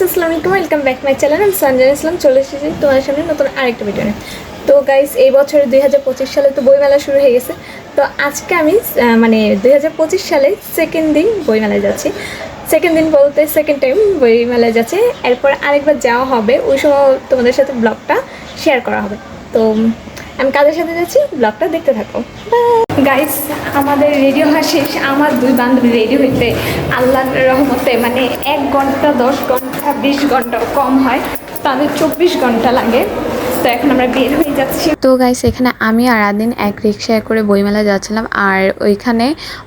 আসসালামু আলাইকুম, welcome back my channel. আমি সঞ্জনা ইসলাম চলে এসেছি তোমাদের সামনে নতুন আরেকটা ভিডিও নিয়ে। তো গাইস, এই বছরে 2025 সালে তো বইমেলা শুরু হয়ে গেছে। তো আজকে আমি 2025 সালে সেকেন্ড দিন বইমেলায় যাচ্ছি। সেকেন্ড দিন বলতে সেকেন্ড টাইম বইমেলায় যাচ্ছি। এরপর আরেকবার যাওয়া হবে, ওই সময় তোমাদের সাথে ব্লগটা শেয়ার করা হবে। তো আমি কাদের সাথে যাচ্ছি, ব্লগটা দেখতে থাকো। গাইস, আমাদের রেডি হওয়া শেষ। আমার দুই বান্ধবী রেডি হইতে আল্লাহর রহমতে 1 ঘন্টা 10 ঘন্টা 20 ঘন্টাও কম হয়, তাদের 24 ঘন্টা লাগে। তো এখন আমরা বের হয়ে যাচ্ছি। তো গাইস, এখানে আমি আর আদিন এক রিক্সায় করে বইমেলা যাচ্ছিলাম, আর ওইখানে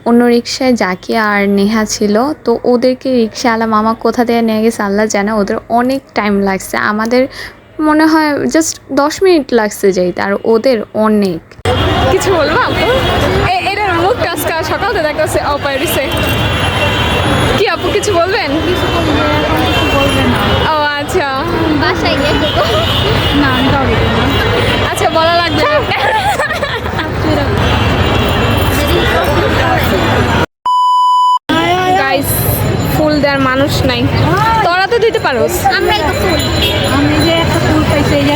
অন্য রিক্সায় জাকি আর নেহা ছিল। তো ওদেরকে রিক্সাওয়ালা মামা কোথা থেকে নিয়ে গেছে আল্লাহ জানে। ওদের অনেক টাইম লাগছে, আমাদের মনে হয় জাস্ট 10 মিনিট লাগছে যাইতে, আর ওদের অনেক। কিছু বলবো আপু? এটার মুখ টাস্কা সকাল থেকে দেখতেছে অপারিসে। কি আপু কিছু বলবেন? ও আচ্ছা, বাসায় গিয়ে না আমি কাউকে আচ্ছা বলা লাগবে না। গাইস, ফুল দেওয়ার মানুষ নাই, তোরা তো দিতে পারোস। আমরাই তো ফুল। আমি যে একটা ফুল পাইছি, এই যে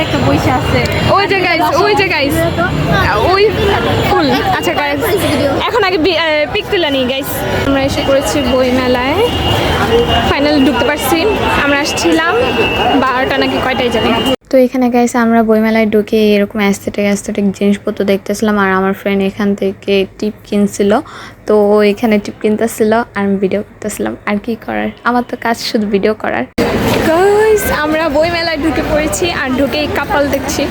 একটা বইসা আছে, ওই যে গাইস, ওই ফুল। আচ্ছা গাইস, এখন আগে পিক তুলে নিই। গাইস, আমরা এসে পড়েছি বই মেলায়, ফাইনালি ঢুকতে পারছি। আমরা আসছিলাম 12টা নাকি কয়টায় জানি। তো এখানে গাইস আমরা বইমেলায় ঢুকে এরকম অ্যাস্থেটিক জিনিসপত্র দেখতেছিলাম, আর আমার ফ্রেন্ড এখান থেকে টিপ কিনছিল। তো এখানে টিপ কিনতেছিল আর আমি ভিডিও করতেছিলাম। আর কি করার, আমার তো কাজ শুধু ভিডিও করার। গাইস, আমরা বই মেলায় ঢুকে পড়েছি, আর ঢুকেই কাপাল দেখছি।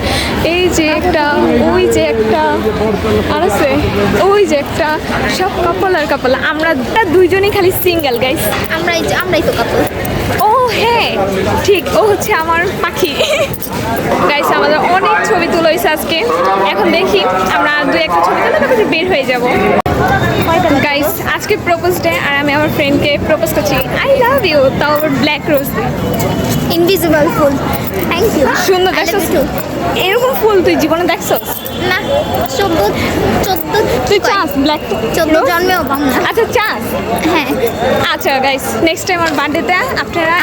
এই যে একটা, ওই যে একটা, আর আছে ওই যে একটা, সব কাপাল আর কাপাল। আমরা দুইজনই খালি সিঙ্গেল। গাইস, আমরাই তো কাপল। ও হ্যাঁ ঠিক, ও হচ্ছে আমার পাখি। গাইস, আমাদের অনেক ছবি তোলা হয়েছে আজকে। এখন দেখি আমরা দুই একটা ছবি তুলে তারপর বের হয়ে যাব। গাইস, আজকে প্রপোজ ডে, আর আমি আমার ফ্রেন্ডকে প্রপোজ করছি আই লাভ ইউ, তাও ব্ল্যাক রোজ। ইনভিজিবল ফুল। Thank you. সুন্দর দেখছস? এরকম ফুল তুই জীবনে দেখছস? না, 14 তুই চাস ব্ল্যাক? 14 জন্মেও পাম না। আচ্ছা চাস? হ্যাঁ। আচ্ছা গাইস, নেক্সট টাইম আমার বার্থডেতে আপনারা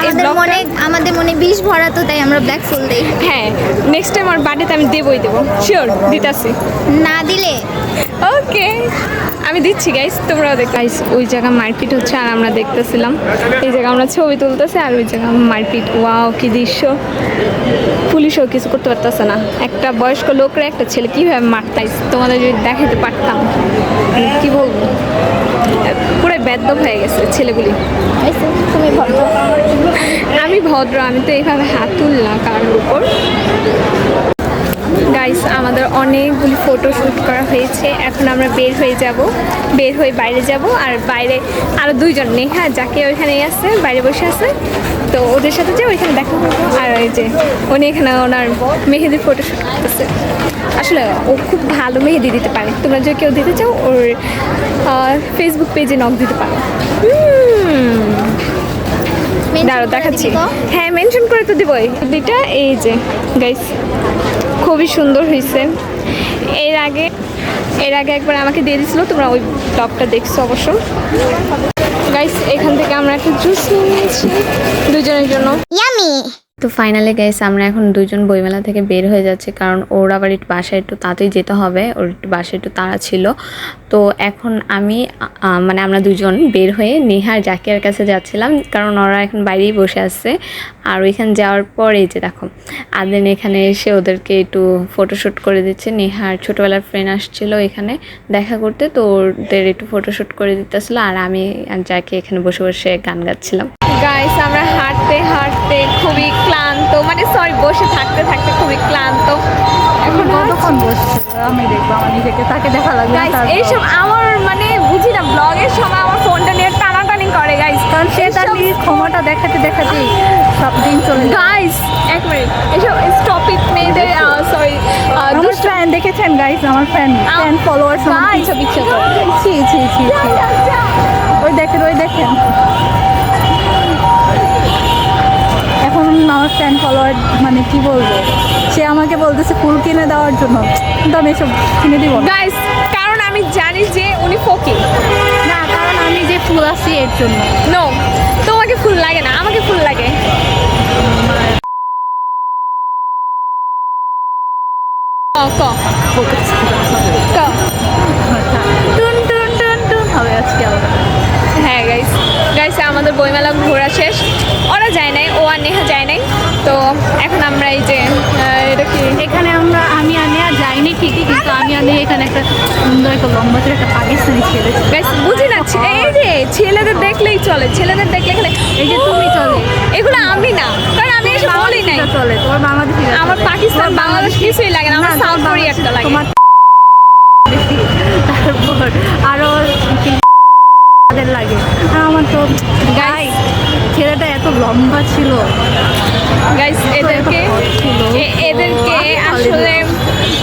এই আমাদের মনে 20 ভরা, তো তাই আমরা ব্ল্যাক ফুল দেই। হ্যাঁ, নেক্সট টাইম আমার বার্থডেতে আমি দেবই দেবো, শিওর দিতাছি। না দিলে ওকে, আমি দিচ্ছি। গাইস, তোমরাও দেখ। গাইস, ওই জায়গা মারপিট হচ্ছে আর আমরা দেখতেছিলাম। এই জায়গা আমরা ছবি তুলতেছি আর ওই জায়গা মারপিট। ওয়াও, কি দৃশ্য! পুলিশও কিছু করতে পারতেছে না। একটা বয়স্ক লোকরা একটা ছেলে কীভাবে মারতাইস, তোমাদের যদি দেখাতে পারতাম। কি বলবো, পুরো বেদ্যপ হয়ে গেছে ছেলেগুলি। তুমি ভদ্র। আমি ভদ্র, আমি তো এইভাবে হাত তুললাম কারোর উপর। গাইস, আমাদের অনেকগুলি ফটো শ্যুট করা হয়েছে। এখন আমরা বের হয়ে বাইরে যাব। আর বাইরে আরও দুইজন, নেহা যাকে ওইখানেই আছে, বাইরে বসে আছে। তো ওদের সাথে যে ওইখানে দেখা করবো। আর ওই যে উনি এখানে ওনার মেহেদির ফটো শ্যুট করতেছে। আসলে ও খুব ভালো মেহেদি দিতে পারে। তোমরা যদি কেউ দিতে চাও, ওর ফেসবুক পেজে নক দিতে পারো। দাঁড়াও দেখাচ্ছি। হ্যাঁ, মেনশন করে তো দিবই। দুইটা এই যে গাইস, খুবই সুন্দর হয়েছে। এর আগে একবার আমাকে দিয়ে দিয়েছিল, তোমরা ওই টপটা দেখছো অবশ্য। গাইস, এখান থেকে আমরা একটা জুস নিয়ে নিয়েছি দুজনের জন্য। ইয়ামি। তো ফাইনালি গাইস, আমরা এখন দুজন বইমেলা থেকে বের হয়ে যাচ্ছি, কারণ ওর আবার একটু বাসায় একটু তাড়াতাড়ি যেতে হবে। ওর একটু বাসায় একটু তাড়া ছিল। তো এখন আমরা দুজন বের হয়ে নেহার জাকিয়ার কাছে যাচ্ছিলাম, কারণ ওরা এখন বাইরেই বসে আছে। আর ওইখানে যাওয়ার পরে যে দেখো, আদিন এখানে এসে ওদেরকে একটু ফটোশ্যুট করে দিচ্ছে। নেহার ছোটোবেলার ফ্রেন্ড আসছিল এখানে দেখা করতে, তো ওদের একটু ফটোশ্যুট করে দিতেছিলো। আর আমি যাকে এখানে বসে বসে গান গাচ্ছিলাম। গাইস, আমরা হাঁটতে খুবই ক্লান্ত, বসে থাকতে খুবই ক্লান্ত। এখন কতক্ষণ বসছে আমি দেখবো, আমার নিজেকে তাকে দেখা লাগবে। এইসব আমার বুঝি না, ব্লগের সময় আমার ফোনটা নিয়ে টানাটানি করে গাইস, কারণ সে তার নিজের ক্ষমতা দেখাতে সব দিন চলে যায়। গাইস, এক মিনিট, এসব স্টপ ইট মেয়েদের সরি আমার ফ্যান দেখেছেন গাইস, আমার ফ্যান ফলোয়ার সবাই ইচ্ছা করে। ছি ওই দেখেন এখন আমার ফ্যান ফলোয়ার, কি বলবো, সে আমাকে বলতেছে ফুল কিনে দেওয়ার জন্য, কিন্তু আমি এসব কিনে দিব না গাইস, কারণ আমি জানি যে উনি ফকির না, কারণ আমি যে ফুল আসি এর জন্য। নো, তোমাকে ফুল লাগে না, আমাকে ফুল লাগে। ক ক টুন টুন টুন টুন হবে আজকে আবার। হ্যাঁ গাইস গাইস আমাদের বইমেলা ঘোরা শেষ, ওরা যায় নাই, ও আর নেহা যায় নাই। তো এখন আমরা এই যে এটা কি এখানে আমি আনিয়া যাইনি ঠিকই, কিন্তু আমি আনিয়া এখানে একটা সুন্দর একটা লম্বা করে একটা পাকিস্তানি ছেলে ছিল। গাইস বুঝি না, এই যে ছেলেদের দেখলেই চলে, ছেলেদের দেখলে এখানে এই যে তুমি চলে, এগুলো আমি না, কারণ আমি এসব বলি নাই। বাংলাদেশিরা চলে, তোমার বাংলাদেশি আমার পাকিস্তান বাংলাদেশ কিছুই লাগে না, আমার সাউথ কোরিয়াটা লাগে। তোমার তারপর আরো তাদের লাগে, আর আমার তো গাই ছেলেটা এত লম্বা ছিল। গাইস এদেরকে এদেরকে আসলে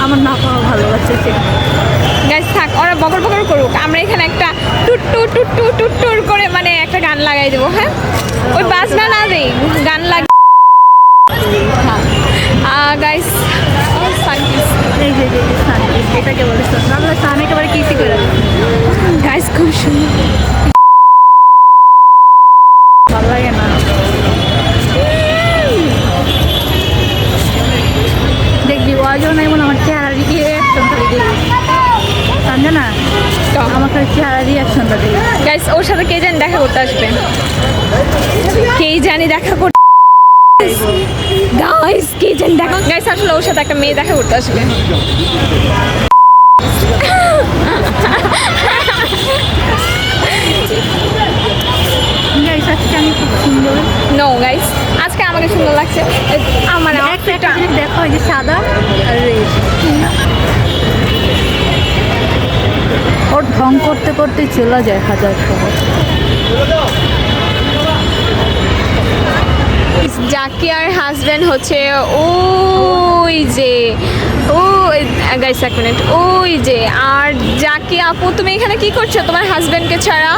আমার না পাওয়া ভালো লাগছে। গাইস থাক, ওরা বকর বকর করুক, আমরা এখানে একটা টুট্টু টুট্টু টুট্টুর করে মানে একটা গান লাগাই দেবো। হ্যাঁ, ওই বাজনা না দেই, গান লাগ। গাইস এই যে সান, এটাকে বলে সান। আমরা সান একেবারে কিসি করে গাইস খুব সুন্দর, ভালো লাগে না। দেখবি ওয়াজও নাই মনে আমার চেহারা রিয়াকশন খালি দেখবি, জানবে না আমার খালি চেহারা রিয়াকশনটা দেখবি। গাইস ওর সাথে কে জানি দেখা করতে আসবে, কে জানি দেখা করতে, গাইস কে জানি দেখা, গাইস আসলে ওর সাথে একটা মেয়ে দেখা করতে আসবে। গাইস আজকে আমি খুব সুন্দর। নো গাইস আজকে আমাকে সুন্দর লাগছে, আমার একটা আউটফিটটা জিনিস দেখো, এই যে সাদা আর রেড, ওর ঢং করতে করতে চলে যায় হাজার শহর। জাকিয়ার হাজবেন্ড হচ্ছে ওই যে, ও গাইস এক মিনিট, ওই যে। আর জাকি আপু তুমি এখানে কি করছো তোমার হাজবেন্ডকে ছাড়া?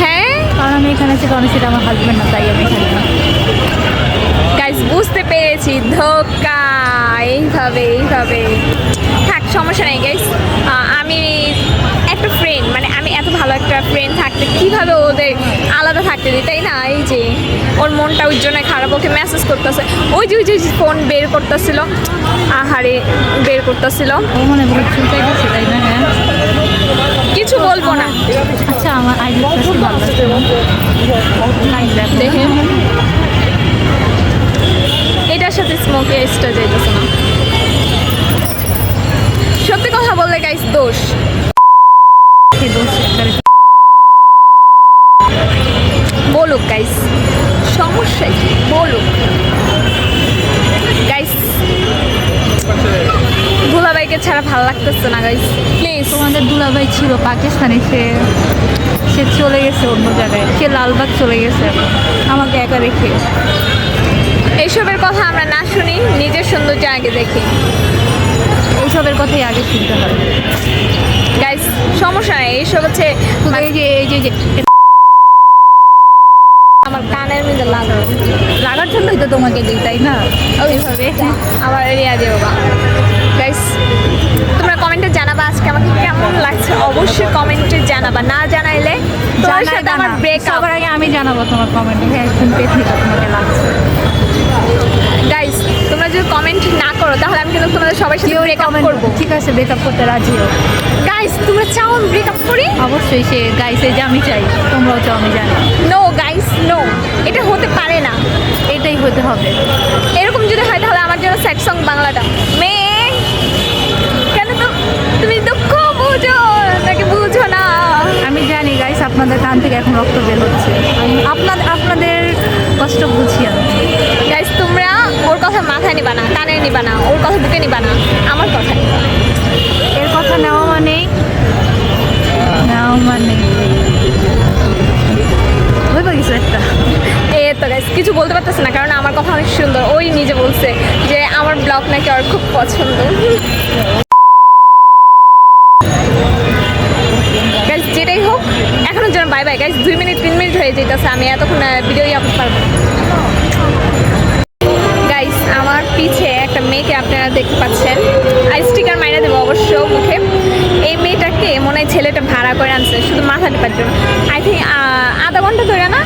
হ্যাঁ কারণ আমি এখানে আছি, কারণ সেটা আমার হাজব্যান্ড না, তাই আমি এখানে না। গাইস বুঝতে পেরেছি, ধোকা। এইভাবে থাক, সমস্যা নেই গাইস। আমি একটা ফ্রেন্ড, মানে আমি এত ভালো একটা ফ্রেন্ড থাকতে কিভাবে ওদের আলাদা থাকতে দিই, তাই না? এই যে ওর মনটা ওই জন্য খারাপ, ওকে মেসেজ করতেছে, ওই যে ফোন বের করতেছিল, আহারে বের করতেছিল। ও মনে হয় চুলটাই গেছে, তাই না? হ্যাঁ, কিছু বলবো না। আচ্ছা আমার আইডি ভালো লাগছে দেখে এটার সাথে স্মোকে এক্সট্রা যাইতেছে না। সত্যি কথা বললে গাইস দোষ, বলুক গাইস, সমস্যা কি বলুক গাইস। দুলাভাইকে ছাড়া ভালো লাগতেছে না গাইস, প্লিজ। তোমাদের দুলাভাই ছিল পাকিস্তানি, সে চলে গেছে অন্য জায়গায়, সে লালবাগ চলে গেছে আমাকে একা রেখে। এইসবের কথা আমরা না শুনি, নিজের সৌন্দর্য আগে দেখি। এইসবের কথাই আগে শুনতে হয় গাইস সমস্যা নেই, এইসব হচ্ছে এই যে আমার কানের মধ্যে লাগার জন্যই তো তোমাকে দিই, তাই না? ওইভাবে আমার এরিয়া দিয়ে বাবা। গাইস তোমরা কমেন্টে জানাবা আজকে আমাকে কেমন লাগছে, অবশ্যই কমেন্টে জানাবা, না জানাইলে তোমার সাথে আমার ব্রেকআপ। সবার আগে আমি জানাবো তোমার কমেন্টে, হ্যাঁ একদম পেছনে তোমাকে লাগছে। গাইস তোমরা যদি কমেন্ট না করো তাহলে আমি কিন্তু তোমাদের সবার সাথে ব্রেকআপ করব। ঠিক আছে, ব্রেকআপ করতে রাজি হও। গাইস তোমরা চাও আমি ব্রেকআপ করি? অবশ্যই, সে গাইসে যে আমি চাই, তোমরাও চাও আমি জানি। নো গাইস নো, এটা হতে পারে না, এটাই হতে হবে। এরকম যদি হয় তাহলে আমার জন্য স্যাড সং বাংলাটা। মেয়ে কেন তুমি দুঃখ বুঝো নাকি বুঝো না? আমি জানি গাইস আপনাদের কান থেকে এখন রক্ত বের হচ্ছে, আমি আপনাদের কষ্ট বুঝি আমি। গাইস তোমরা ওর কথা মাথায় নিবা না, কানে নিবা না, ওর কথা বুকে নিবা না, আমার কথা নিবা। এর কথা নেওয়া মানে বুঝতে গেছো একটা। তো গাইস কিছু বলতে পারতেছে না, কারণ আমার কথা অনেক সুন্দর। ওই নিজে বলছে যে আমার ব্লগ নাকি ওর খুব পছন্দ। গাইস যেটাই হোক এখনের জন্য bye bye guys. 2 minute 3 minute হয়ে যেতেছে, আমি এতক্ষণ ভিডিওই আপলোড পারবো। গাইস আমার পিছে একটা মেয়েকে আপনারা দেখতে পাচ্ছেন, আর স্টিকার মাইরা দেবো অবশ্য মুখে। এই মেয়েটাকে মনে হয় ছেলেটা ভাড়া করে আনছে শুধু মাথা টিপার জন্য। আই থিঙ্ক আধা ঘন্টা ধরে না,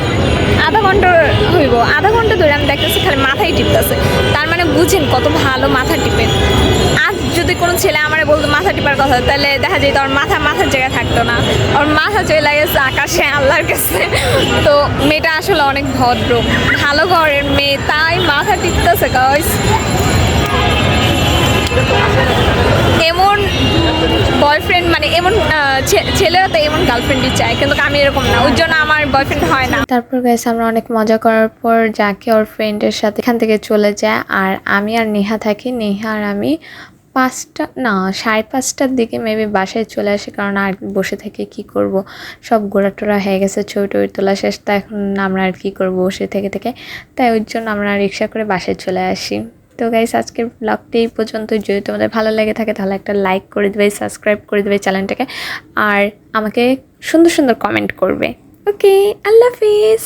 আধা ঘন্টা হইব বলবো, আধা ঘন্টা ধরে আমি দেখতেছি খালি মাথায় টিপতেছে। তার মানে বুঝেন কত ভালো মাথা টিপেন। আজ যদি কোনো ছেলে আমার বলতো মাথা টিপার কথা, তাহলে দেখা যেত ওর মাথার জায়গায় থাকতো না, ওর মাথা চলে গেছে আকাশে আল্লাহর কাছে। তো মেয়েটা আসলে অনেক ভদ্র, ভালো ঘরের মেয়ে, তাই মাথা টিপতেছে গাইস। এমন বয়ফ্রেন্ড মানে এমন ছেলেরা তো এমন গার্লফ্রেন্ডই চায়, কিন্তু আমি এরকম না, ওর জন্য আমার বয়ফ্রেন্ড হয় না। তারপর গাইস আমরা অনেক মজা করার পর যাকে ওর ফ্রেন্ডের সাথে এখান থেকে চলে যায়, আর আমি আর নেহা থাকি। নেহা আর আমি 5:30টার দিকে মেবি বাসায় চলে আসি, কারণ আর বসে থেকে কি করব, সব ঘোরাটোরা হয়ে গেছে, ছবি তোলা শেষ, তা এখন আমরা আর কি করব বসে থেকে তাই ওর জন্য আমরা রিক্সা করে বাসায় চলে আসি। তো গাইস আজকের ব্লগটি এই পর্যন্ত। যদি তোমাদের ভালো লেগে থাকে তাহলে একটা লাইক করে দেবে, সাবস্ক্রাইব করে দেবে চ্যানেলটাকে, আর আমাকে সুন্দর সুন্দর কমেন্ট করবে। ওকে, আল্লাহ হাফিজ।